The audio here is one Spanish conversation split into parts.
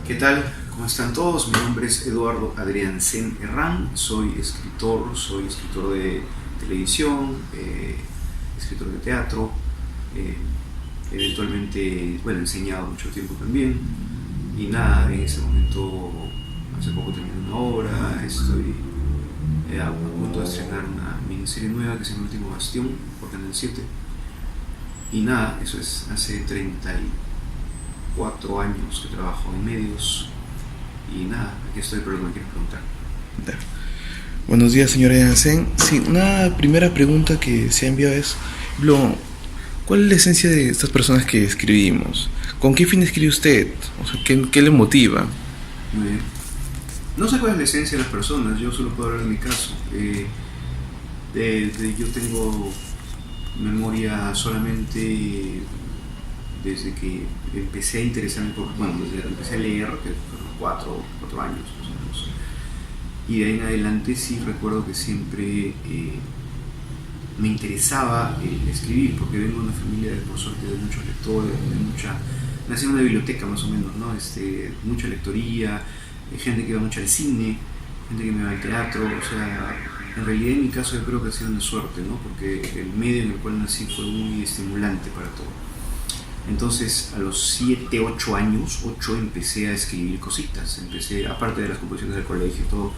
¿Qué tal? ¿Cómo están todos? Mi nombre es Eduardo Adrián Sen Herrán, soy escritor de televisión, escritor de teatro, eh, eventualmente, bueno, he enseñado mucho tiempo también y nada, en este momento, hace poco terminé una obra, estoy a punto de estrenar una miniserie nueva que se llama El Último Bastión por Canal 7 y nada, eso es hace 34 años que trabajo en medios y nada, aquí estoy por lo que me quieres preguntar. Buenos días, señora Jansen. Sí, una primera pregunta que se ha enviado es, ¿cuál es la esencia de estas personas que escribimos? ¿Con qué fin escribe usted? O sea, ¿qué le motiva? Muy bien. No sé cuál es la esencia de las personas, yo solo puedo hablar de mi caso. Yo tengo memoria solamente desde que empecé a interesarme desde que empecé a leer, que fueron cuatro años más o menos. Y de ahí en adelante sí recuerdo que siempre me interesaba escribir, porque vengo de una familia, por suerte, de muchos lectores, nací en una biblioteca más o menos, ¿no? Mucha lectoría, gente que iba mucho al cine, gente que me iba al teatro, o sea, en realidad en mi caso yo creo que ha sido una suerte, ¿no? Porque el medio en el cual nací fue muy estimulante para todo. Entonces a los 7, 8 años, empecé a escribir cositas, aparte de las composiciones del colegio y todo,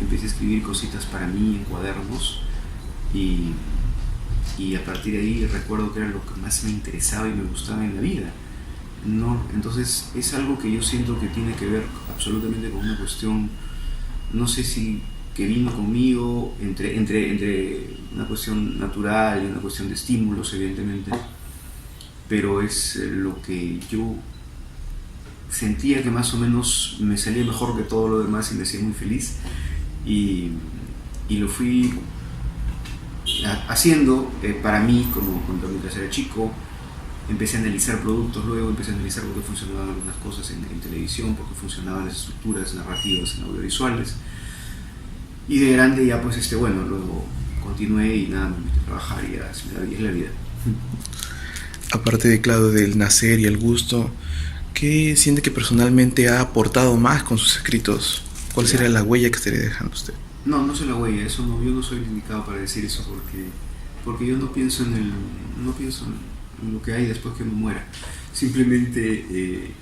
empecé a escribir cositas para mí en cuadernos y a partir de ahí recuerdo que era lo que más me interesaba y me gustaba en la vida, ¿no? Entonces es algo que yo siento que tiene que ver absolutamente con una cuestión, no sé si que vino conmigo entre una cuestión natural y una cuestión de estímulos, evidentemente, pero es lo que yo sentía que más o menos me salía mejor que todo lo demás y me hacía muy feliz y lo fui haciendo para mí mientras era chico. Empecé a analizar productos, luego empecé a analizar por qué funcionaban algunas cosas en televisión, por qué funcionaban las estructuras narrativas en audiovisuales, y de grande ya pues luego continué y nada, me metí a trabajar y ya es la vida. Aparte de, claro, del nacer y el gusto, ¿qué siente que personalmente ha aportado más con sus escritos? ¿Cuál sería la huella que estaría dejando usted? No soy la huella, yo no soy el indicado para decir eso porque yo no pienso en lo que hay después que me muera. Simplemente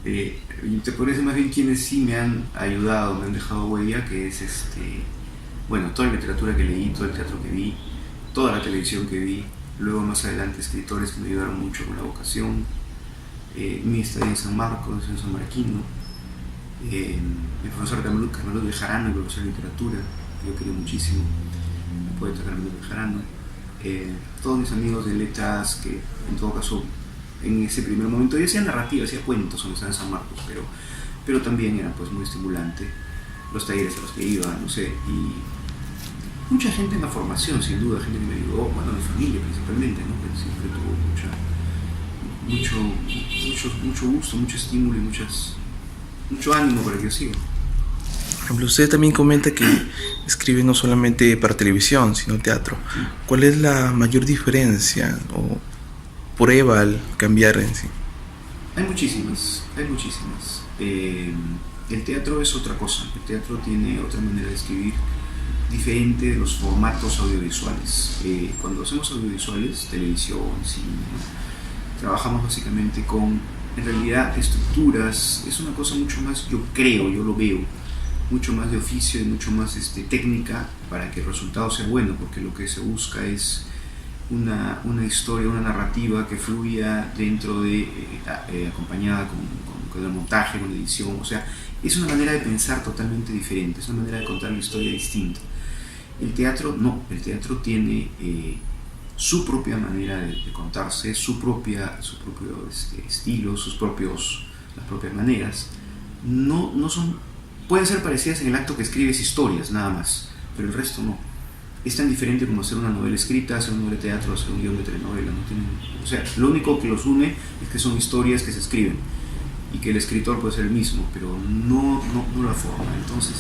te parece más bien quienes sí me han ayudado, me han dejado huella, que es toda la literatura que leí, todo el teatro que vi, toda la televisión que vi, luego más adelante escritores que me ayudaron mucho con la vocación, mi estadía en San Marcos, en San Marquino, mi profesor Carmelo Bejarano, el profesor de literatura, que yo quería muchísimo, el poeta Carmelo Bejarano, todos mis amigos de letras que en todo caso en ese primer momento yo hacía narrativa, hacía cuentos cuando estaba en San Marcos, pero también era pues muy estimulante, los talleres a los que iba, no sé, y mucha gente en la formación, sin duda, gente que me ayudó, mi familia principalmente, ¿no? Que siempre tuvo mucho gusto, mucho estímulo y mucho ánimo para que yo siga. Por ejemplo, usted también comenta que escribe no solamente para televisión, sino teatro. ¿Cuál es la mayor diferencia o prueba al cambiar en sí? Hay muchísimas. El teatro es otra cosa, el teatro tiene otra manera de escribir, diferente de los formatos audiovisuales. Cuando hacemos audiovisuales, televisión, cine, ¿no? Trabajamos básicamente con, en realidad, estructuras, es una cosa mucho más, yo lo veo, mucho más de oficio y mucho más técnica para que el resultado sea bueno, porque lo que se busca es una historia, una narrativa que fluya dentro de, acompañada con el montaje, con la edición, o sea, es una manera de pensar totalmente diferente, es una manera de contar la historia distinta. El teatro no, el teatro tiene su propia manera de contarse, su propio estilo, las propias maneras. No son, pueden ser parecidas en el acto que escribes historias nada más, pero el resto no. Es tan diferente como hacer una novela escrita, hacer una novela de teatro, hacer un guión de telenovela. O sea, lo único que los une es que son historias que se escriben y que el escritor puede ser el mismo, pero no la forma. Entonces,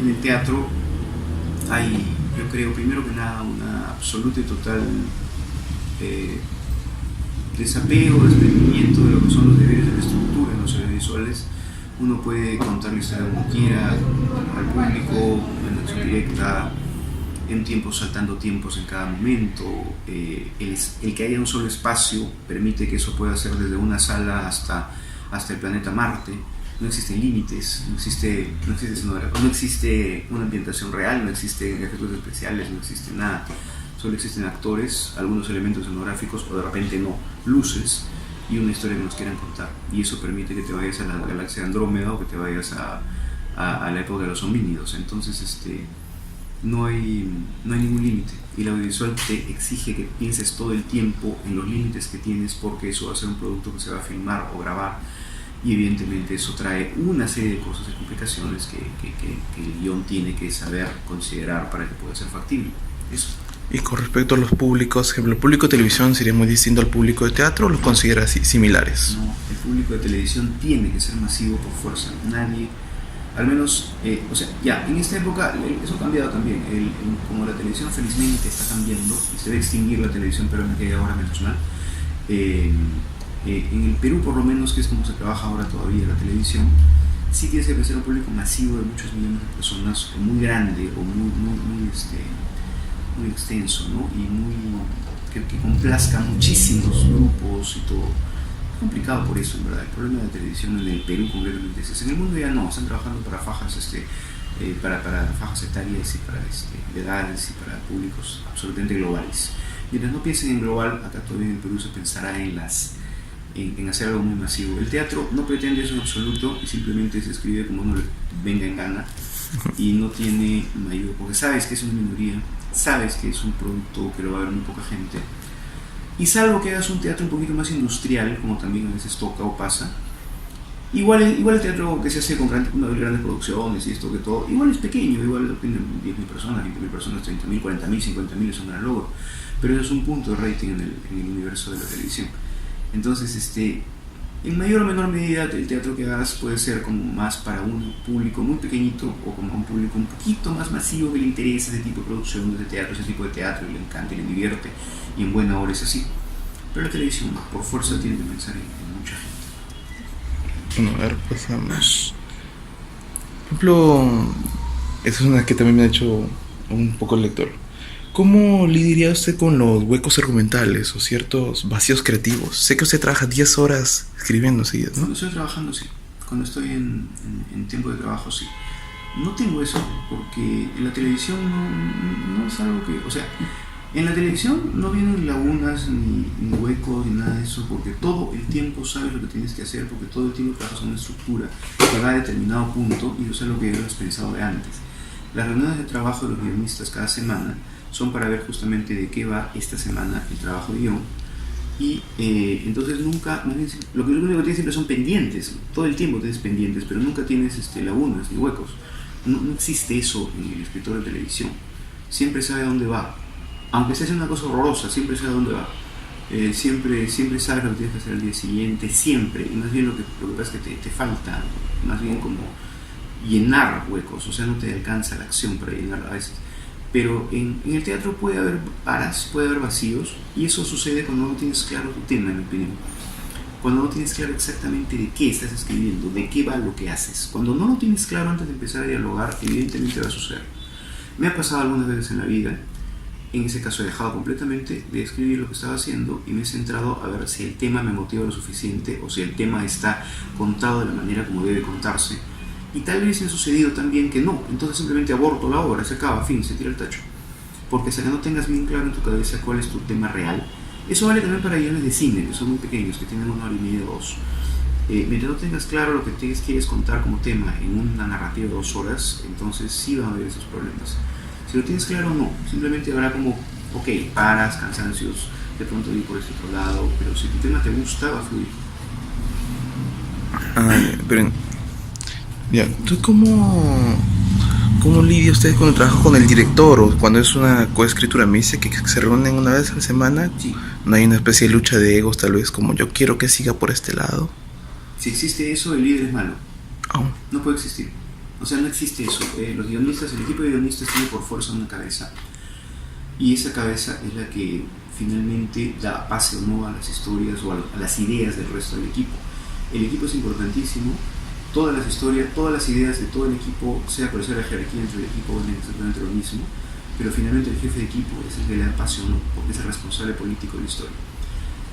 en el teatro hay, yo creo, primero que nada, una absoluta y total desapego, desprendimiento de lo que son los deberes de la estructura apertura en los audiovisuales. Uno puede contar la historia como quiera, al público, en acción directa, en tiempos, saltando tiempos en cada momento. El que haya un solo espacio permite que eso pueda ser desde una sala hasta el planeta Marte. No existen límites, no existe una ambientación real, no existen efectos especiales, no existe nada. Solo existen actores, algunos elementos escenográficos o de repente no, luces y una historia que nos quieran contar. Y eso permite que te vayas a la galaxia de Andrómeda o que te vayas a la época de los homínidos. Entonces no hay ningún límite. Y el audiovisual te exige que pienses todo el tiempo en los límites que tienes, porque eso va a ser un producto que se va a filmar o grabar. Y evidentemente eso trae una serie de cosas y complicaciones que el guión tiene que saber considerar para que pueda ser factible. Eso. Y con respecto a los públicos, ejemplo, ¿el público de televisión sería muy distinto al público de teatro o los consideras similares? No, el público de televisión tiene que ser masivo por fuerza. Nadie, al menos, ya, en esta época eso ha cambiado también. Como la televisión felizmente está cambiando y se debe extinguir la televisión peruana que hay ahora menos mal. En el Perú, por lo menos, que es como se trabaja ahora todavía la televisión, sí tienes que pensar un público masivo de muchos millones de personas, o muy grande, o muy extenso, ¿no? Y que complazca muchísimos grupos y todo. Es complicado por eso, en verdad. El problema de la televisión en el Perú concretamente es ese. En el mundo ya no, están trabajando para fajas, para fajas etarias y para edades y para públicos absolutamente globales. Mientras no piensen en global, acá todavía en el Perú se pensará en hacer algo muy masivo. El teatro no pretende eso en absoluto y simplemente se escribe como uno le venga en gana y no tiene mayor, porque sabes que es una minoría, sabes que es un producto que lo va a ver muy poca gente, y salvo que hagas un teatro un poquito más industrial, como también a veces toca o pasa, igual el teatro que se hace con grandes producciones y esto que todo, igual es pequeño, igual tiene 10.000 personas, 20.000 personas, 30.000, 40.000, 50.000 es un gran logro, pero eso es un punto de rating en el universo de la televisión. Entonces, en mayor o menor medida, el teatro que hagas puede ser como más para un público muy pequeñito o como un público un poquito más masivo que le interesa ese tipo de producción de teatro, ese tipo de teatro, y le encanta y le divierte, y en buena hora es así. Pero la televisión, por fuerza, tiene que pensar en mucha gente. Bueno, a ver, pasamos. Por ejemplo, esa es una que también me ha hecho un poco el lector. ¿Cómo lidiaría usted con los huecos argumentales o ciertos vacíos creativos? Sé que usted trabaja 10 horas escribiendo seguidas, ¿no? Cuando estoy trabajando, sí. Cuando estoy en tiempo de trabajo, sí. No tengo eso, porque en la televisión no es algo que... O sea, en la televisión no vienen lagunas, ni huecos, ni nada de eso, porque todo el tiempo sabes lo que tienes que hacer, porque todo el tiempo trabajas en una estructura que va a determinado punto, y eso es lo que habías pensado de antes. Las reuniones de trabajo de los guionistas cada semana son para ver justamente de qué va esta semana el trabajo de guión, y entonces nunca, lo único que tienes siempre son pendientes, todo el tiempo tienes pendientes, pero nunca tienes lagunas ni huecos. No existe eso en el escritor de televisión. Siempre sabe a dónde va, aunque esté haciendo una cosa horrorosa, siempre sabe a dónde va. Siempre sabes lo que tienes que hacer al día siguiente, siempre, y más bien lo que pasa es que te falta más bien como llenar huecos, o sea, no te alcanza la acción para llenar a veces. Pero en el teatro puede haber paras, puede haber vacíos, y eso sucede cuando no tienes claro tu tema, en mi opinión. Cuando no tienes claro exactamente de qué estás escribiendo, de qué va lo que haces. Cuando no lo tienes claro antes de empezar a dialogar, evidentemente va a suceder. Me ha pasado algunas veces en la vida. En ese caso he dejado completamente de escribir lo que estaba haciendo y me he centrado a ver si el tema me motiva lo suficiente o si el tema está contado de la manera como debe contarse. Y tal vez me ha sucedido también que no, entonces simplemente aborto la obra, se acaba, fin, se tira el tacho. Porque hasta que no tengas bien claro en tu cabeza cuál es tu tema real, eso vale también para guiones de cine, que son muy pequeños, que tienen 1 hora y media o 2. Mientras no tengas claro lo que quieres contar como tema en una narrativa de 2 horas, entonces sí van a haber esos problemas. Si lo tienes claro, no, simplemente habrá como, ok, paras, cansancios, de pronto ir por este otro lado, pero si tu tema te gusta, va a fluir. Pero ya, ¿tú cómo lidia usted cuando trabaja con el director o cuando es una coescritura? Me dice que se reúnen una vez a la semana. Sí. ¿No hay una especie de lucha de egos, tal vez, como yo quiero que siga por este lado? Si existe eso, el líder es malo. Oh. No puede existir. O sea, no existe eso. Los guionistas, el equipo de guionistas tiene por fuerza una cabeza, y esa cabeza es la que finalmente da pase o no a las historias o a las ideas del resto del equipo. El equipo es importantísimo, todas las historias, todas las ideas de todo el equipo, sea cual sea la jerarquía dentro del equipo, es exactamente lo mismo, pero finalmente el jefe de equipo es el que le da pasión, porque es el responsable político de la historia.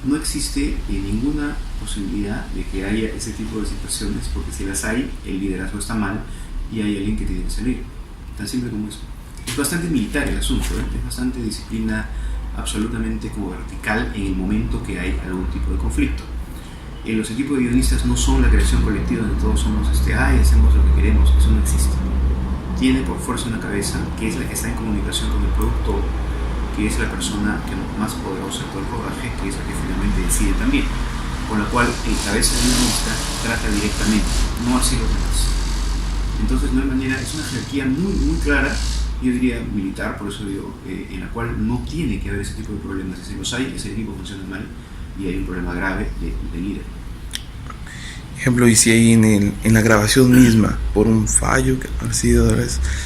No existe ninguna posibilidad de que haya ese tipo de situaciones, porque si las hay, el liderazgo está mal y hay alguien que tiene que salir. Tan simple como eso. Es bastante militar el asunto, es bastante disciplina absolutamente como vertical en el momento que hay algún tipo de conflicto. Los equipos de guionistas no son la creación colectiva donde todos somos, hacemos lo que queremos, eso no existe. Tiene por fuerza una cabeza que es la que está en comunicación con el productor, que es la persona que más poderosa de todo el rodaje, que es la que finalmente decide también, con la cual el cabeza de guionista trata directamente, no así los demás. Entonces no hay manera, es una jerarquía muy, muy clara, yo diría militar, por eso digo, en la cual no tiene que haber ese tipo de problemas. Si los hay, ese equipo funciona mal y hay un problema grave de líder. Ejemplo, y si ahí en la grabación misma, por un fallo que ha sido,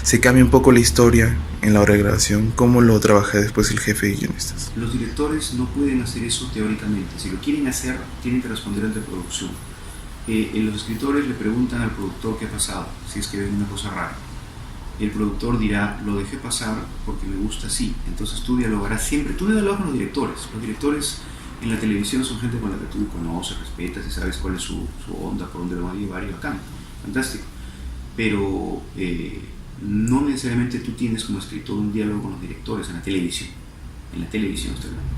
se cambia un poco la historia en la hora de grabación, ¿cómo lo trabaja después el jefe de guionistas? Los directores no pueden hacer eso teóricamente. Si lo quieren hacer, tienen que responder ante producción. Los escritores le preguntan al productor qué ha pasado, si es que ven una cosa rara. El productor dirá, lo dejé pasar porque me gusta así. Entonces tú dialogarás siempre, tú dialogas con los directores. Los directores en la televisión son gente con la que tú conoces, respetas y sabes cuál es su onda, por dónde lo van a llevar y bacán, fantástico. Pero no necesariamente tú tienes como escritor un diálogo con los directores en la televisión. En la televisión está hablando.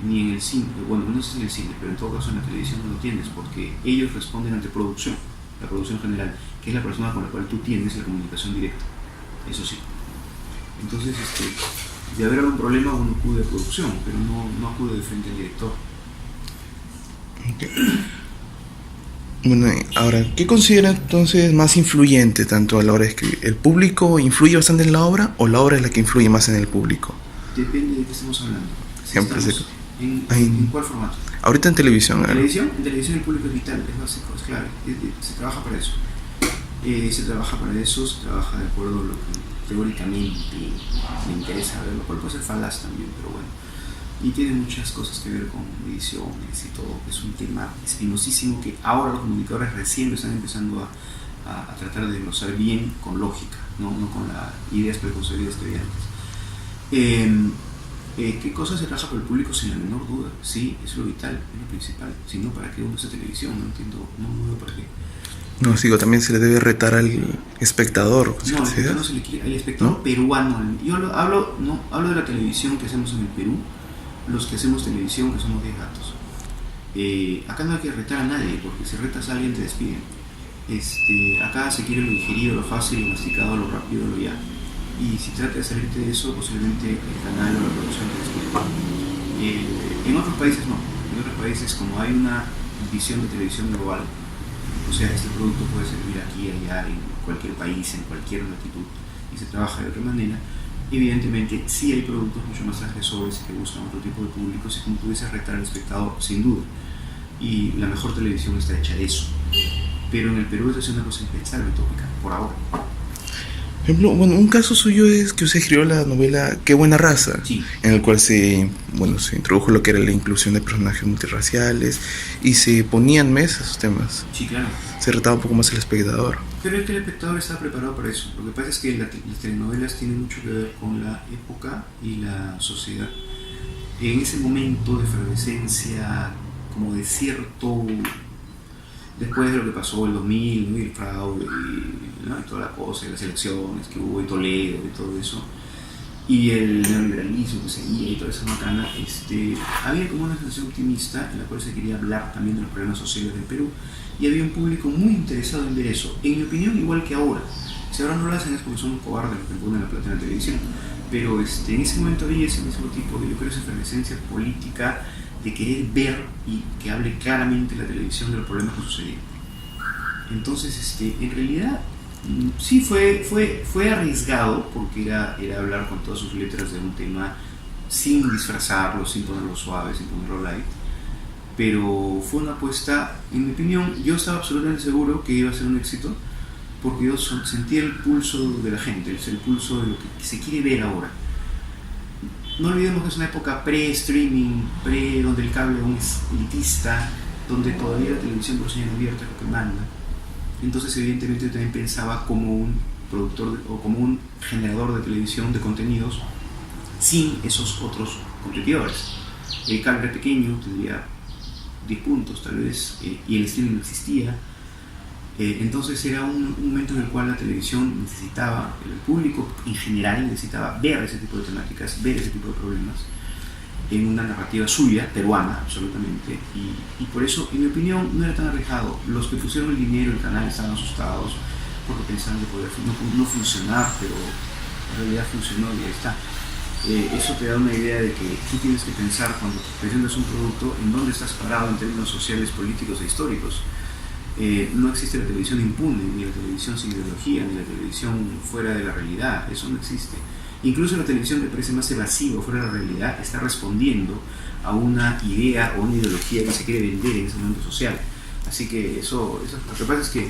Ni en el cine, bueno, no sé si en el cine, pero en todo caso en la televisión no lo tienes, porque ellos responden ante producción, la producción general, que es la persona con la cual tú tienes la comunicación directa, eso sí. Entonces, de haber algún problema uno acude a producción, pero no acude de frente al director. Okay. Bueno, ahora, ¿qué considera entonces más influyente tanto a la hora de escribir? ¿El público influye bastante en la obra o la obra es la que influye más en el público? Depende de qué estamos hablando. Si Ejemplo, ¿En cuál formato? Ahorita en televisión. En televisión el público es vital, es básico, es clave. Se trabaja para eso. Se trabaja de acuerdo a lo que teóricamente me interesa ver, lo cual puede ser falaz también, pero bueno. Y tiene muchas cosas que ver con ediciones y todo. Es un tema espinosísimo que ahora los comunicadores recién lo están empezando a tratar de desglosar bien con lógica, no con las ideas preconcebidas que había antes. ¿Qué cosas se trabaja por el público? Sin la menor duda. Sí, es lo vital, es lo principal. Si no, ¿para qué uno hace televisión? No entiendo, no veo para qué. No, digo, también se le debe retar al espectador. No, no se le quiere, al espectador, ¿no? Peruano. Yo hablo de la televisión que hacemos en el Perú, los que hacemos televisión, que somos 10 gatos. Acá no hay que retar a nadie, porque si retas a alguien te despiden. Acá se quiere lo digerido, lo fácil, lo masticado, lo rápido, lo ya. Y si trata de salirte de eso, posiblemente el canal o la producción te despide. En otros países no. En otros países, como hay una visión de televisión global, o sea, este producto puede servir aquí, allá, en cualquier país, en cualquier latitud, y se trabaja de otra manera. Evidentemente, sí hay productos mucho más transgresores que buscan otro tipo de públicos y como tú dices, retar al espectador, sin duda. Y la mejor televisión está hecha de eso. Pero en el Perú eso es una cosa impensable, utópica, por ahora. Por ejemplo, bueno, un caso suyo es que usted escribió la novela Qué buena raza, sí, en el cual se introdujo lo que era la inclusión de personajes multirraciales y se ponían mesa esos temas. Sí, claro. Se retaba un poco más al espectador. Pero es que el espectador está preparado para eso. Lo que pasa es que las telenovelas tienen mucho que ver con la época y la sociedad. En ese momento de efervescencia, como de cierto, después de lo que pasó el 2000, ¿no? Y el fraude y toda la cosa, y las elecciones que hubo, y Toledo y todo eso, y el neoliberalismo que seguía y toda esa macana, había como una sensación optimista en la cual se quería hablar también de los problemas sociales del Perú, y había un público muy interesado en ver eso. En mi opinión, igual que ahora. Si ahora no lo hacen es porque son cobardes los que ponen la plata en la televisión, pero en ese momento había ese mismo tipo de, yo creo, esa efervescencia política de querer ver y que hable claramente la televisión de los problemas que sucedían. Entonces, en realidad, sí fue arriesgado, porque era hablar con todas sus letras de un tema sin disfrazarlo, sin ponerlo suave, sin ponerlo light, pero fue una apuesta, en mi opinión, yo estaba absolutamente seguro que iba a ser un éxito, porque yo sentía el pulso de la gente, el pulso de lo que se quiere ver ahora. No olvidemos que es una época pre-streaming, donde el cable aún es elitista, donde todavía la televisión por señal abierta es lo que manda. Entonces evidentemente yo también pensaba como un productor o como un generador de televisión de contenidos sin esos otros competidores. El cable era pequeño, tendría 10 puntos tal vez, y el streaming no existía. Entonces era un momento en el cual la televisión necesitaba, el público en general necesitaba ver ese tipo de temáticas, ver ese tipo de problemas en una narrativa suya, peruana absolutamente, y por eso, en mi opinión, no era tan arriesgado. Los que pusieron el dinero en el canal estaban asustados porque pensaban que podía no funcionar, pero en realidad funcionó y ahí está. Eso te da una idea de que tú tienes que pensar cuando presentas un producto en dónde estás parado en términos sociales, políticos e históricos. No existe la televisión impune, ni la televisión sin ideología, ni la televisión fuera de la realidad, eso no existe. Incluso la televisión que parece más evasiva fuera de la realidad está respondiendo a una idea o una ideología que se quiere vender en ese momento social. Así que eso lo que pasa es que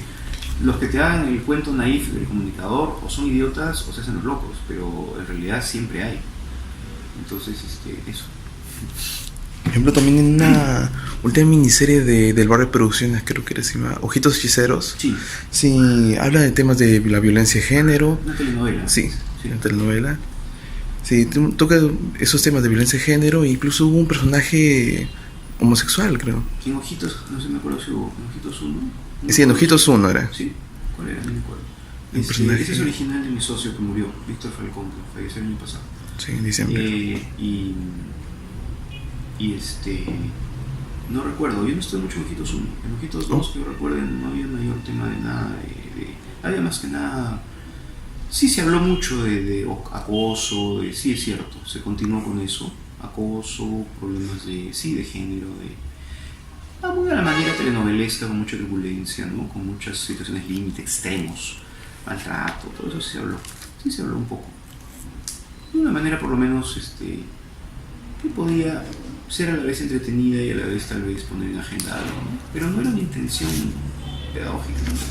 los que te hagan el cuento naif del comunicador o son idiotas o se hacen los locos, pero en realidad siempre hay. Entonces, eso. Por ejemplo, también en una última miniserie del Barrio Producciones, creo que se llama Ojitos Hechiceros. Sí. Sí, habla de temas de la violencia de género. Una telenovela. Sí, una telenovela. Sí, toca esos temas de violencia de género e incluso hubo un personaje homosexual, creo. En Ojitos, no sé, me acuerdo si hubo en Ojitos 1. Sí, en Ojitos 1 era. Sí, ¿cuál era? No me acuerdo. Personaje. Ese es original de mi socio que murió, Víctor Falcón, que falleció el año pasado. Sí, en diciembre. No recuerdo, yo no estoy mucho en Ojitos 1. En Ojitos 2, que yo recuerdo, no había mayor tema de nada. Había más que nada. Sí, se habló mucho de acoso, sí es cierto, se continuó con eso. Acoso, problemas de género, muy a la manera telenovelesca, con mucha turbulencia, ¿no? Con muchas situaciones límite, extremos, maltrato, todo eso sí se habló un poco. De una manera por lo menos que podía ser a la vez entretenida y a la vez tal vez poner en agenda algo, ¿no? Pero no era una intención pedagógica tampoco.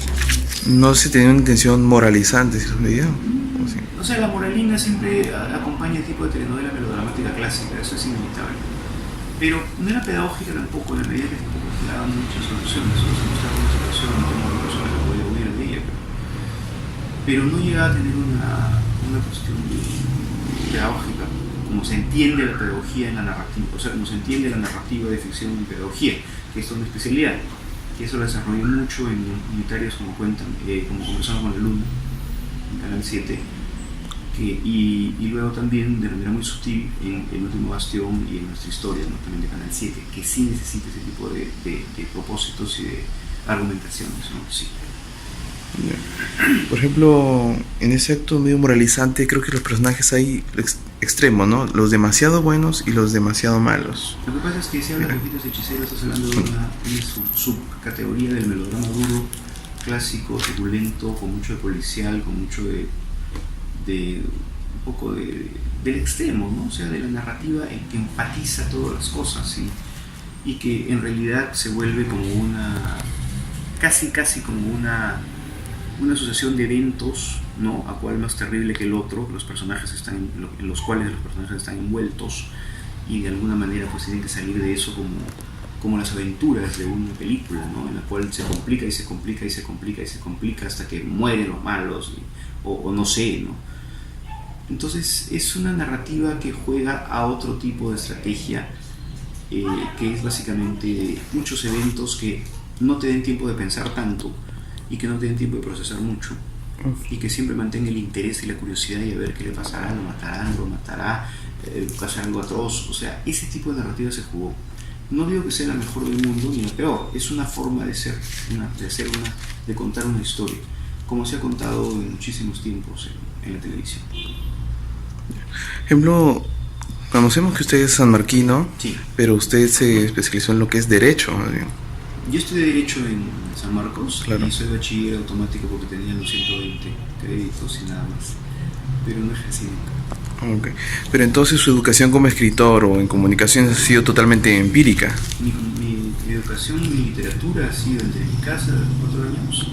No se tenía una intención moralizante, si me digan. O sea, la moralina siempre acompaña el tipo de telenovela melodramática clásica, eso es inevitable. Pero no era pedagógica tampoco, en la medida que tampoco le daban muchas soluciones, solo se mostraba una situación, una persona que podía huir de ella, pero no llegaba a tener una cuestión pedagógica, como se entiende la pedagogía en la narrativa, o sea, como se entiende la narrativa de ficción en pedagogía, que es una especialidad, que eso lo desarrollé mucho en unitarios como cuentan, como conversamos con el alumno, en Canal 7, y luego también de manera muy sutil en El Último Bastión y en Nuestra Historia, ¿no? También de Canal 7, que sí necesita ese tipo de propósitos y de argumentaciones, ¿no? Sí. Por ejemplo, en ese acto medio moralizante, creo que los personajes hay extremos, ¿no? Los demasiado buenos y los demasiado malos. Lo que pasa es que si hablas de Ojitos Hechiceros, estás hablando de una subcategoría del melodrama duro, clásico, turbulento, con mucho de policial, con mucho de un poco del extremo, ¿no? O sea, de la narrativa en que enfatiza todas las cosas, ¿sí? Y que en realidad se vuelve como casi como una asociación de eventos, ¿no? A cual más terrible que el otro, los personajes en los cuales los personajes están envueltos y de alguna manera pues tienen que salir de eso como las aventuras de una película, ¿no? En la cual se complica y se complica y se complica y se complica hasta que mueren los malos o no sé, ¿no? Entonces es una narrativa que juega a otro tipo de estrategia, que es básicamente muchos eventos que no te den tiempo de pensar tanto y que no te den tiempo de procesar mucho y que siempre mantenga el interés y la curiosidad y a ver qué le pasará, lo matará, pasará algo atroz. O sea, ese tipo de narrativa se jugó. No digo que sea la mejor del mundo ni la peor, es una forma de contar una historia, como se ha contado en muchísimos tiempos en la televisión. Ejemplo, conocemos que usted es sanmarquino, sí, pero usted se especializó en lo que es derecho, más bien. Yo estudié Derecho en San Marcos, claro, y soy bachiller automático porque tenía los 120 créditos y nada más, pero no ejercí nunca. Okay. Pero entonces su educación como escritor o en comunicaciones ha sido totalmente empírica. Mi educación en literatura ha sido desde mi casa de 4 años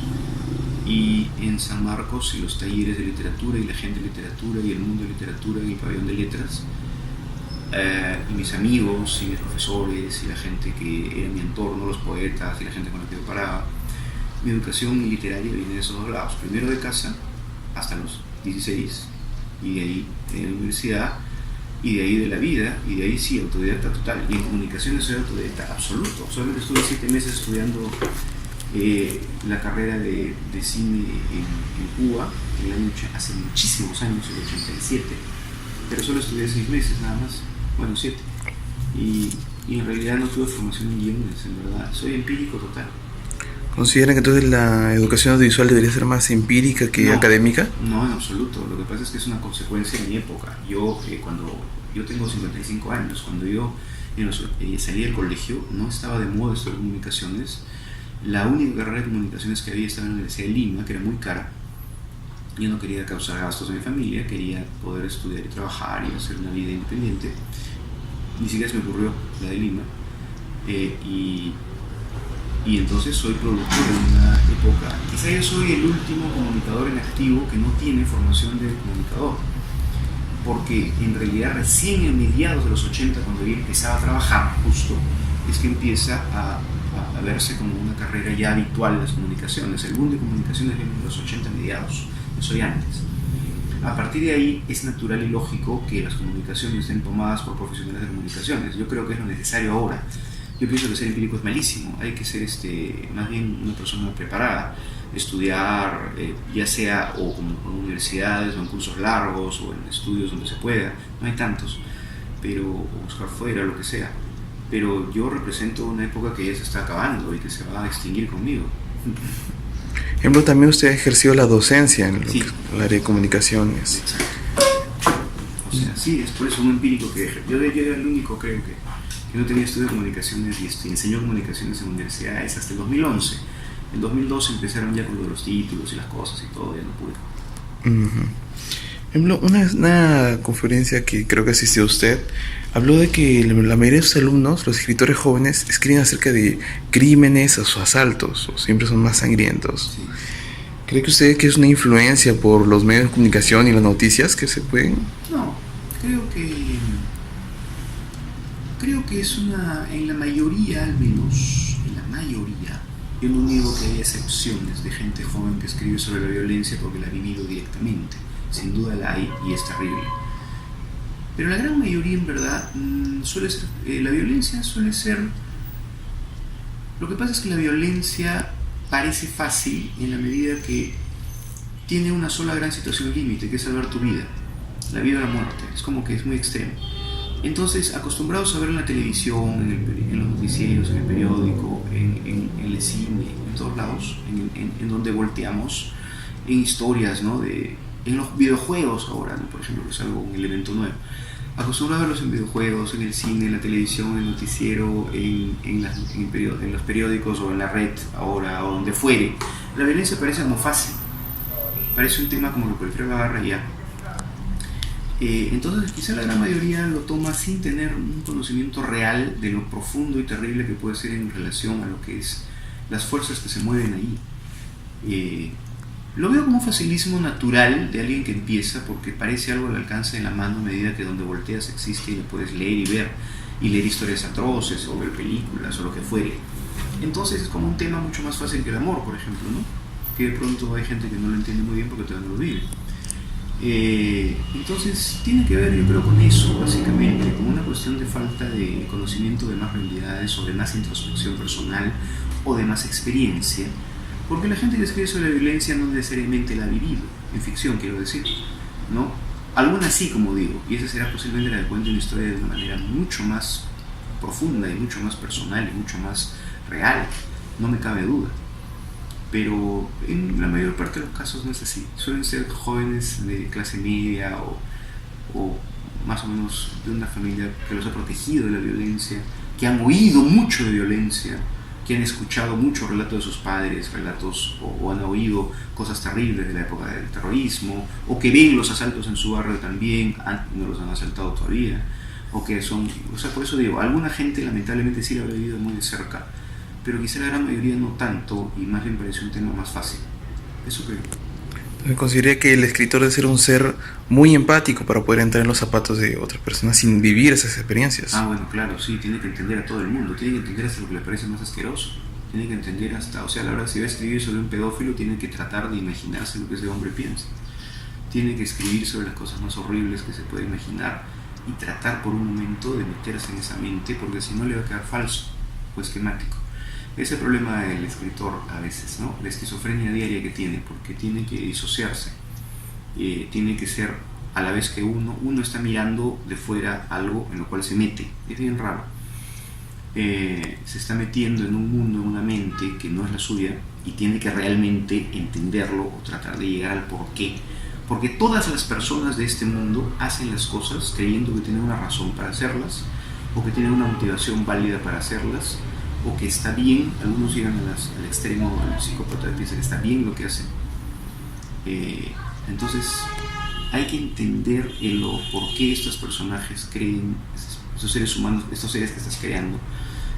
y en San Marcos y los talleres de literatura y la gente de literatura y el mundo de literatura y el pabellón de letras. y mis amigos y mis profesores y la gente que era en mi entorno, los poetas y la gente con la que yo paraba, mi educación literaria viene de esos dos lados. Primero de casa, hasta los 16, y de ahí en la universidad, y de ahí de la vida, y de ahí sí, autodidacta total. Y en comunicaciones soy autodidacta absoluto. Solamente estuve 7 meses estudiando la carrera de cine en Cuba, hace muchísimos años, el 87, pero solo estudié 6 meses nada más, bueno, 7. Y en realidad no tuve formación en guiones, en verdad. Soy empírico total. ¿Consideran que entonces la educación audiovisual debería ser más empírica que académica? No, en absoluto. Lo que pasa es que es una consecuencia de mi época. Cuando yo tengo 55 años, cuando yo salí del colegio, no estaba de moda estudiar comunicaciones. La única carrera de comunicaciones que había estaba en la Universidad de Lima, que era muy cara. Yo no quería causar gastos a mi familia, quería poder estudiar y trabajar y hacer una vida independiente. Ni siquiera se me ocurrió la de Lima. Y entonces soy productor de una época. Quizá yo soy el último comunicador en activo que no tiene formación de comunicador, porque en realidad recién en mediados de los 80, cuando yo empezaba a trabajar justo, es que empieza a verse como una carrera ya habitual las comunicaciones. El boom de comunicaciones viene en los 80 mediados, yo soy antes. A partir de ahí es natural y lógico que las comunicaciones estén tomadas por profesionales de comunicaciones. Yo creo que es lo necesario ahora. Yo pienso que ser empírico es malísimo, hay que ser más bien una persona preparada, estudiar ya sea o como en universidades o en cursos largos o en estudios donde se pueda, no hay tantos, pero o buscar fuera, lo que sea. Pero yo represento una época que ya se está acabando y que se va a extinguir conmigo. Por ejemplo, también usted ha ejercido la docencia en el área de comunicaciones. Exacto. O sea, sí, es por eso un empírico que yo era el único, creo que no tenía estudio de comunicaciones y enseñó comunicaciones en universidades hasta el 2011. En 2012 empezaron ya con los títulos y las cosas y todo, ya no pude. Ejemplo, una conferencia que creo que asistió usted, habló de que la mayoría de sus alumnos, los escritores jóvenes, escriben acerca de crímenes o asaltos, o siempre son más sangrientos. Sí. ¿Cree que usted que es una influencia por los medios de comunicación y las noticias que se pueden? No, creo que es en la mayoría al menos, yo no niego que hay excepciones de gente joven que escribe sobre la violencia porque la ha vivido directamente, sin duda la hay y es terrible. Pero la gran mayoría en verdad suele ser, la violencia suele ser, lo que pasa es que la violencia parece fácil en la medida que tiene una sola gran situación límite, que es salvar tu vida, la vida o la muerte, es como que es muy extremo. Entonces, acostumbrados a ver en la televisión, en los noticieros, en el periódico, en el cine, en todos lados, en donde volteamos, en historias, ¿no? En los videojuegos ahora, ¿no? Por ejemplo, que es un elemento nuevo. Acostumbrados a verlos en videojuegos, en el cine, en la televisión, en el noticiero, en los periódicos o en la red ahora, o donde fuere. La violencia parece como fácil, parece un tema como que cualquiera lo agarra ya. Entonces quizá la gran mayoría lo toma sin tener un conocimiento real de lo profundo y terrible que puede ser en relación a lo que es las fuerzas que se mueven ahí. Lo veo como un facilismo natural de alguien que empieza, porque parece algo al alcance de la mano a medida que donde volteas existe y lo puedes leer y ver, y leer historias atroces o ver películas o lo que fuere. Entonces es como un tema mucho más fácil que el amor, por ejemplo, ¿no? Que de pronto hay gente que no lo entiende muy bien porque todavía no lo vive. Entonces tiene que ver, yo creo, con eso básicamente, con una cuestión de falta de conocimiento de más realidades o de más introspección personal o de más experiencia, porque la gente que escribe sobre la violencia no necesariamente la ha vivido, en ficción quiero decir, ¿no? Algunas sí, como digo, y esa será posiblemente la que cuente una historia de una manera mucho más profunda y mucho más personal y mucho más real, no me cabe duda. Pero en la mayor parte de los casos no es así. Suelen ser jóvenes de clase media o más o menos de una familia que los ha protegido de la violencia, que han oído mucho de violencia, que han escuchado muchos relatos de sus padres, o han oído cosas terribles de la época del terrorismo, o que ven los asaltos en su barrio también, no los han asaltado todavía, por eso digo, alguna gente lamentablemente sí lo ha vivido muy de cerca, pero quizá la gran mayoría no tanto, y más bien parece un tema más fácil. Eso creo. Me consideraría que el escritor debe ser un ser muy empático para poder entrar en los zapatos de otras personas sin vivir esas experiencias. Ah, bueno, claro, sí, tiene que entender a todo el mundo, tiene que entender hasta lo que le parece más asqueroso, tiene que entender hasta, o sea, a la verdad, si va a escribir sobre un pedófilo, tiene que tratar de imaginarse lo que ese hombre piensa, tiene que escribir sobre las cosas más horribles que se puede imaginar y tratar por un momento de meterse en esa mente, porque si no le va a quedar falso o esquemático. Ese es el problema del escritor a veces, ¿no? La esquizofrenia diaria que tiene, porque tiene que disociarse, tiene que ser a la vez que uno está mirando de fuera algo en lo cual se mete, es bien raro. Se está metiendo en un mundo, en una mente que no es la suya y tiene que realmente entenderlo o tratar de llegar al porqué. Porque todas las personas de este mundo hacen las cosas creyendo que tienen una razón para hacerlas o que tienen una motivación válida para hacerlas o que está bien. Algunos llegan al extremo, al psicópata, piensan que está bien lo que hacen. Entonces hay que entender por qué estos personajes creen, estos seres humanos, estos seres que estás creando,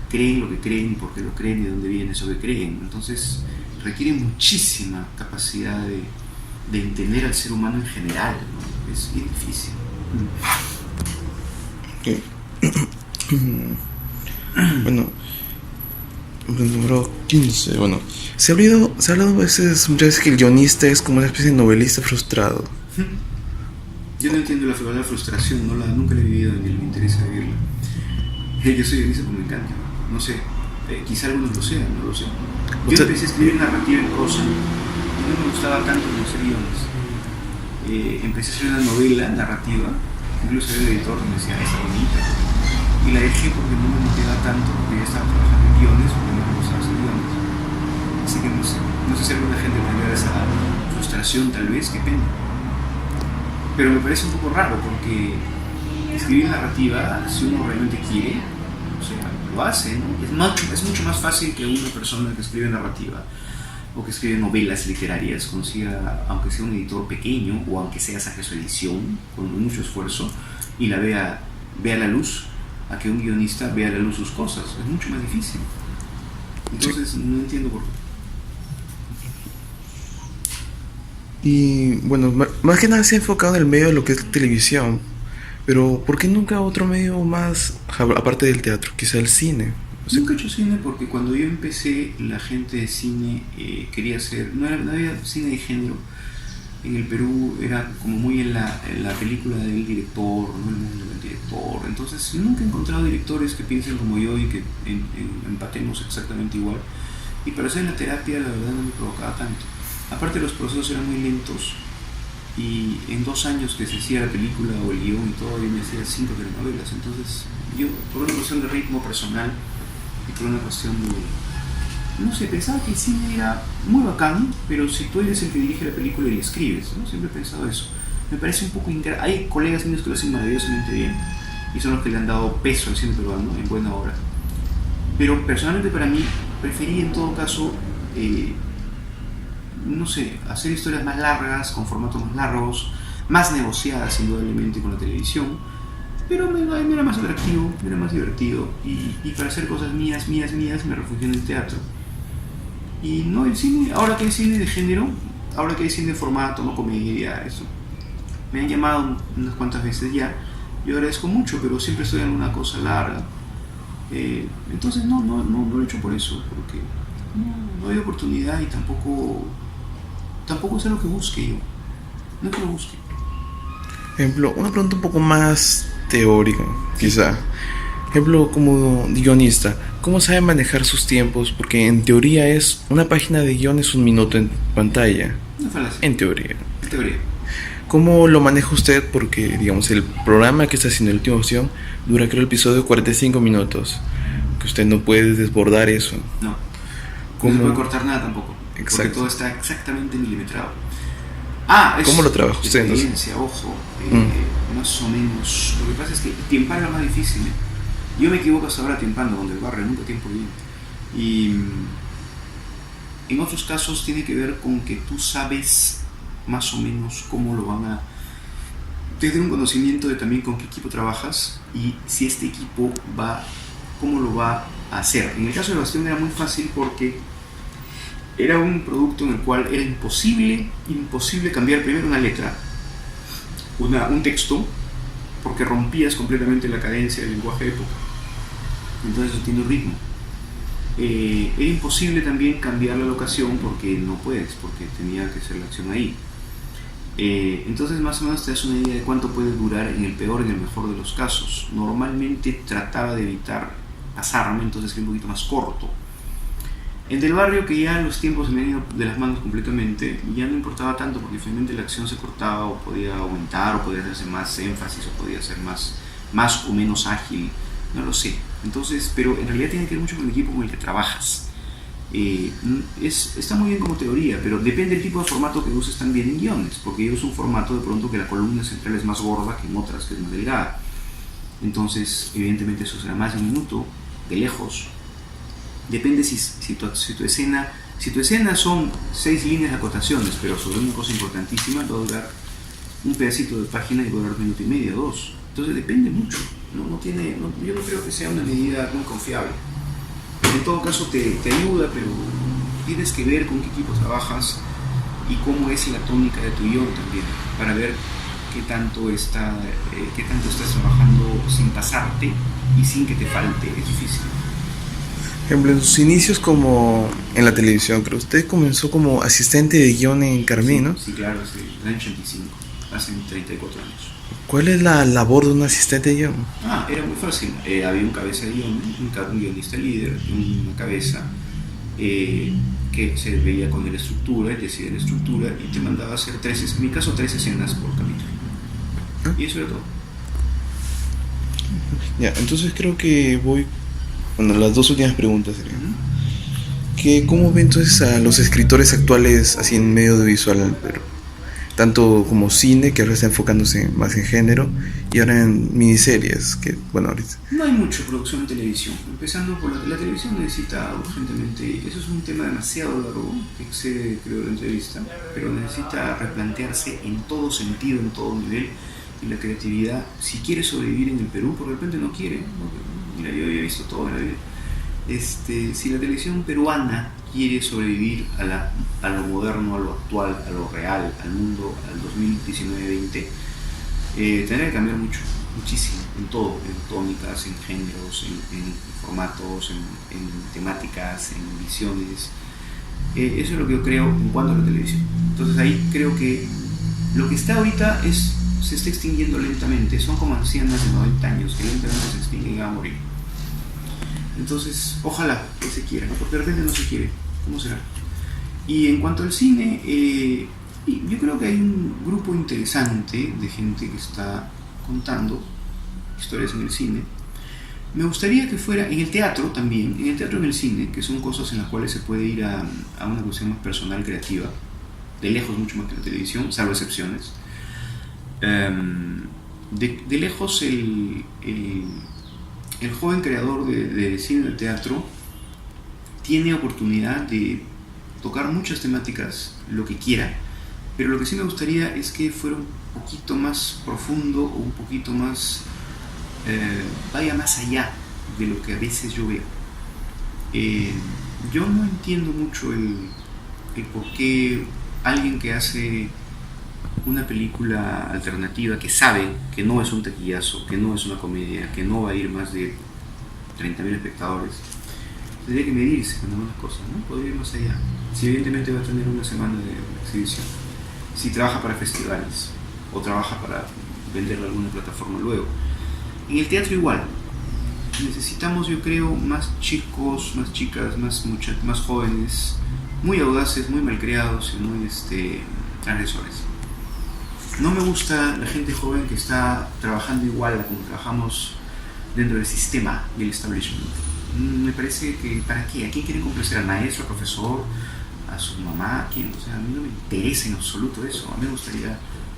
creen lo que creen, por qué lo creen y de dónde viene eso que creen. Entonces requiere muchísima capacidad de entender al ser humano en general, ¿no? Es bien difícil. Bueno, número 15. Bueno, se ha hablado muchas veces que el guionista es como una especie de novelista frustrado. Yo no entiendo la frustración, nunca la he vivido ni me interesa vivirla. Yo soy guionista porque me encanta, no sé, quizá algunos lo sean, no lo sé. Yo empecé a escribir narrativa en prosa y no me gustaba tanto como hacer guiones. Empecé a hacer una novela narrativa, incluso el editor me decía, esta bonita, y la dejé porque no me motivaba tanto, porque ya estaba trabajando en guiones, porque no me gustaba hacer guiones. Así que no sé si alguna gente tendrá esa frustración, tal vez, qué pena. Pero me parece un poco raro porque escribir narrativa, si uno realmente quiere, o sea, lo hace, ¿no? Es mucho más fácil que una persona que escribe narrativa o que escribe novelas literarias consiga, aunque sea un editor pequeño o aunque sea saque su edición con mucho esfuerzo y la vea la luz, a que un guionista vea a la luz sus cosas. Es mucho más difícil. Entonces no entiendo por qué. Y bueno, más que nada se ha enfocado en el medio de lo que es televisión. Pero ¿por qué nunca otro medio más, aparte del teatro? Quizá el cine. O sea, nunca he hecho cine porque cuando yo empecé la gente de cine quería hacer, no había cine de género. En el Perú era como muy en la película del director, no el mundo del director. Entonces nunca he encontrado directores que piensen como yo y que empatemos exactamente igual. Y para hacer la terapia la verdad no me provocaba tanto. Aparte los procesos eran muy lentos y en 2 años que se hacía la película o el guión y todo, yo me hacía 5 telenovelas. Entonces yo, por una cuestión de ritmo personal y por una cuestión de, no sé, pensaba que el cine era muy bacán, pero si tú eres el que dirige la película y la escribes, ¿no? Siempre he pensado eso. Me parece un poco ingrato. Hay colegas míos que lo hacen maravillosamente bien y son los que le han dado peso al cine peruano en buena obra. Pero personalmente para mí prefería en todo caso no sé, hacer historias más largas, con formatos más largos, más negociadas indudablemente con la televisión, pero me era más atractivo, me era más divertido y para hacer cosas mías me refugié en el teatro. Y no el cine, ahora que hay cine de género, ahora que hay cine de formato, no comedia, eso, me han llamado unas cuantas veces ya, yo agradezco mucho, pero siempre estoy en una cosa larga. Entonces no lo he hecho por eso, porque no hay oportunidad y tampoco es algo que busque yo, no que lo busque. Ejemplo, una pregunta un poco más teórica, quizá. Ejemplo, como guionista, ¿cómo sabe manejar sus tiempos? Porque en teoría es una página de guion es 1 minuto en pantalla. Una falacia. En teoría. En teoría. ¿Cómo lo maneja usted? Porque, digamos, el programa que está haciendo la última opción dura, creo, el episodio 45 minutos. Que usted no puede desbordar eso. No. ¿Cómo? No se puede cortar nada tampoco. Exacto. Porque todo está exactamente milimetrado. ¿Cómo lo trabaja usted? Experiencia, ojo. Más o menos. Lo que pasa es que tiempar es más difícil. Yo me equivoco hasta ahora tiempando con el barrio, nunca tiempo bien. Y en otros casos tiene que ver con que tú sabes más o menos cómo lo van a... Tienes un conocimiento de también con qué equipo trabajas y si este equipo cómo lo va a hacer. En el caso de Bastión era muy fácil porque Era un producto en el cual era imposible cambiar primero una letra, un texto, porque rompías completamente la cadencia del lenguaje de época. Entonces eso tiene un ritmo. Era imposible también cambiar la locación porque no puedes, porque tenía que ser la acción ahí. Entonces más o menos te das una idea de cuánto puede durar en el peor y en el mejor de los casos. Normalmente trataba de evitar pasarme, entonces era un poquito más corto. En Del Barrio, que ya los tiempos se me han ido de las manos completamente, ya no importaba tanto porque finalmente la acción se cortaba o podía aumentar o podía hacerse más énfasis o podía ser más o menos ágil, no lo sé. Entonces, pero en realidad tiene que ver mucho con el equipo con el que trabajas. Está muy bien como teoría, pero depende del tipo de formato que uses también en guiones, porque yo uso un formato de pronto que la columna central es más gorda que en otras que es más delgada. Entonces, evidentemente eso será más de un minuto, de lejos. Depende si tu escena son 6 líneas de acotaciones, pero sobre una cosa importantísima, va a durar un pedacito de página y va a durar 1 minuto y medio, 2. Entonces depende mucho. Yo no creo que sea una medida muy confiable. En todo caso te ayuda, pero tienes que ver con qué equipo trabajas y cómo es la tónica de tu guión también, para ver qué tanto estás trabajando sin pasarte y sin que te falte. Es difícil. Por ejemplo, en sus inicios como en la televisión, creo, usted comenzó como asistente de guión en Carmín, ¿no? Sí, claro, sí, en el 85, hace 34 años. ¿Cuál es la labor de un asistente de guión? Era muy fácil. Había un cabeza de guión, un guionista líder, una cabeza que se veía con la estructura, y decía la estructura y te mandaba a hacer en mi caso 3 escenas por capítulo. Y eso era todo. Ya, entonces creo que bueno, las 2 últimas preguntas serían. ¿Cómo ve entonces a los escritores actuales así en medio audiovisual en el Perú? Tanto como cine, que ahora está enfocándose más en género, y ahora en miniseries, que bueno, ahorita... No hay mucha producción en televisión. Empezando por la televisión necesita urgentemente, eso es un tema demasiado largo, que excede, creo, la entrevista, pero necesita replantearse en todo sentido, en todo nivel, y la creatividad, si quiere sobrevivir en el Perú, porque de repente no quiere, mira, yo había visto todo en la vida. Si la televisión peruana quiere sobrevivir a lo moderno, a lo actual, a lo real, al mundo, al 2019-20, tendrá que cambiar muchísimo, en todo, en tónicas, en géneros, en formatos, en temáticas, en visiones. Eso es lo que yo creo en cuanto a la televisión. Entonces ahí creo que lo que está ahorita se está extinguiendo lentamente, son como ancianas de 90 años que lentamente se extinguen y van a morir. Entonces, ojalá que se quiera, porque de repente no se quiere. ¿Cómo será? Y en cuanto al cine, yo creo que hay un grupo interesante de gente que está contando historias en el cine. Me gustaría que fuera en el teatro también, en el teatro y en el cine, que son cosas en las cuales se puede ir a una cuestión más personal, creativa, de lejos mucho más que la televisión, salvo excepciones. De lejos el joven creador de cine y de teatro tiene oportunidad de tocar muchas temáticas, lo que quiera, pero lo que sí me gustaría es que fuera un poquito más profundo o un poquito más vaya más allá de lo que a veces yo veo. Yo no entiendo mucho el por qué alguien que hace una película alternativa que sabe que no es un taquillazo, que no es una comedia, que no va a ir más de 30.000 espectadores, tendría que medirse con algunas cosas, ¿no? Podría ir más allá. Si evidentemente va a tener una semana de exhibición, si trabaja para festivales o trabaja para venderlo a alguna plataforma luego. En el teatro igual, necesitamos, yo creo, más chicos, más chicas, más jóvenes, muy audaces, muy malcriados y muy transgresores. No me gusta la gente joven que está trabajando igual a como trabajamos dentro del sistema del establishment. Me parece que, ¿para qué? ¿A quién quieren complacer? ¿Al maestro, al profesor, a su mamá? ¿A quién? O sea, a mí no me interesa en absoluto eso. A mí me gustaría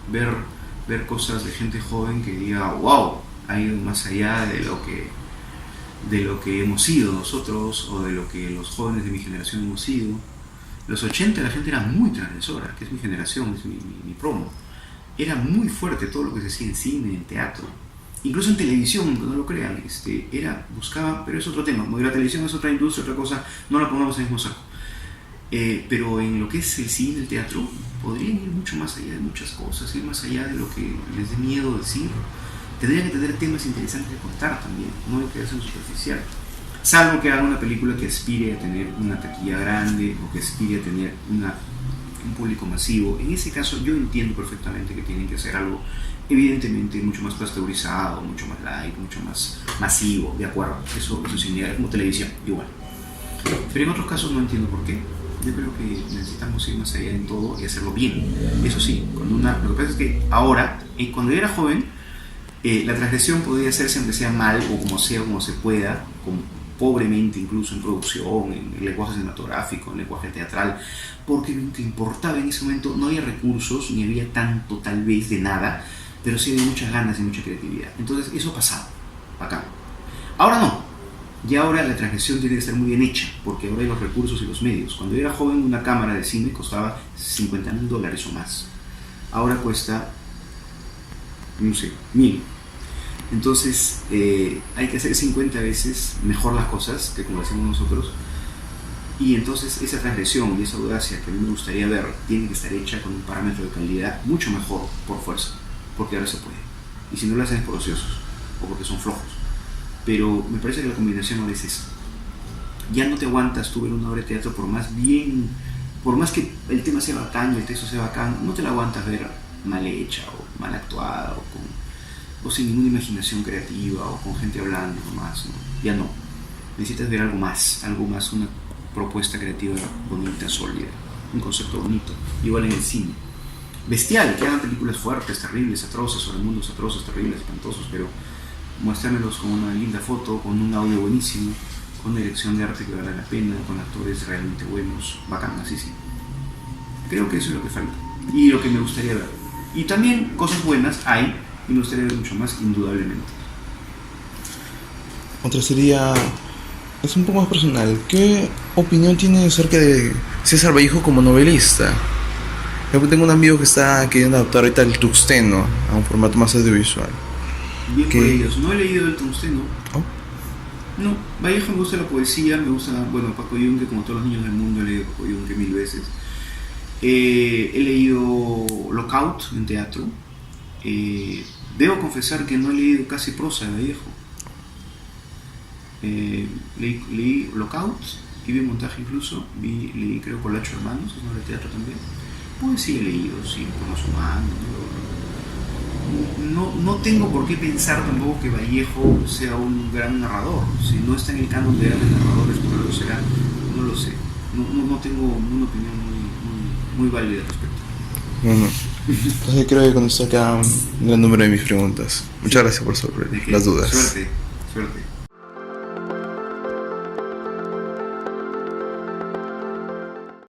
ver cosas de gente joven que diga, wow, ha ido más allá de lo que hemos sido nosotros o de lo que los jóvenes de mi generación hemos sido. Los 80 la gente era muy transgresora, que es mi generación, es mi promo. Era muy fuerte todo lo que se hacía en cine, en teatro, incluso en televisión, aunque no lo crean, buscaba, pero es otro tema, como la televisión es otra industria, otra cosa, no la pongamos en el mismo saco. Pero en lo que es el cine, el teatro, podrían ir mucho más allá de muchas cosas, ir más allá de lo que les dé miedo decir. Tendrían que tener temas interesantes de contar también, no hay que hacerlo superficial. Salvo que haga una película que aspire a tener una taquilla grande o que aspire a tener un público masivo. En ese caso yo entiendo perfectamente que tienen que hacer algo evidentemente mucho más pasteurizado, mucho más light, mucho más masivo, de acuerdo, eso es innegable, como televisión, igual. Pero en otros casos no entiendo por qué. Yo creo que necesitamos ir más allá en todo y hacerlo bien. Eso sí, lo que pasa es que ahora, cuando yo era joven, la transgresión podía hacerse aunque sea mal o como se pueda, pobremente incluso en producción, en lenguaje cinematográfico, en lenguaje teatral, porque lo que importaba en ese momento no había recursos, ni había tanto tal vez de nada, pero sí había muchas ganas y mucha creatividad. Entonces eso pasaba acá. Ahora no. Y ahora la transgresión tiene que estar muy bien hecha, porque ahora hay los recursos y los medios. Cuando yo era joven, una cámara de cine costaba $50,000 o más. Ahora cuesta, no sé, 1,000. Entonces hay que hacer 50 veces mejor las cosas que como lo hacemos nosotros. Y entonces esa transgresión y esa audacia que a mí me gustaría ver tiene que estar hecha con un parámetro de calidad mucho mejor por fuerza, porque ahora se puede. Y si no lo hacen es por ociosos o porque son flojos. Pero me parece que la combinación ahora es esa. Ya no te aguantas tú ver una obra de teatro por más que el tema sea bacán y el texto sea bacán, no te la aguantas ver mal hecha o mal actuada o sin ninguna imaginación creativa o con gente hablando nomás, ¿no? Ya no. Necesitas ver algo más, una propuesta creativa bonita, sólida, un concepto bonito, igual en el cine. Bestial, que hagan películas fuertes, terribles, atroces, sobre mundos atroces, terribles, espantosos, pero muéstramelos con una linda foto, con un audio buenísimo, con una dirección de arte que vale la pena, con actores realmente buenos, bacanas, sí. Creo que eso es lo que falta y lo que me gustaría ver. Y también cosas buenas hay y me gustaría ver mucho más, indudablemente. Otra sería, es un poco más personal, ¿qué opinión tiene acerca de César Vallejo como novelista? Yo tengo un amigo que está queriendo adaptar ahorita el Tuxteno a un formato más audiovisual. Bien por ellos. No he leído el Tuxteno. ¿Oh? No, Vallejo me gusta la poesía, me gusta, Paco Yunque, como todos los niños del mundo he leído Paco Yunque 1000 veces. He leído Lockout en teatro. Debo confesar que no he leído casi prosa de Vallejo. Leí Lockout y vi montaje incluso, leí creo Colacho Hermanos, que es una obra de teatro también. Pues sí he leído, sí, por los humanos. No tengo por qué pensar tampoco que Vallejo sea un gran narrador. Si no está en el canon de grandes narradores, por algo será, no lo sé. No tengo una opinión muy válida al respecto. Bueno, entonces creo que con esto acaba un gran número de mis preguntas. Muchas gracias por resolver las dudas. Suerte.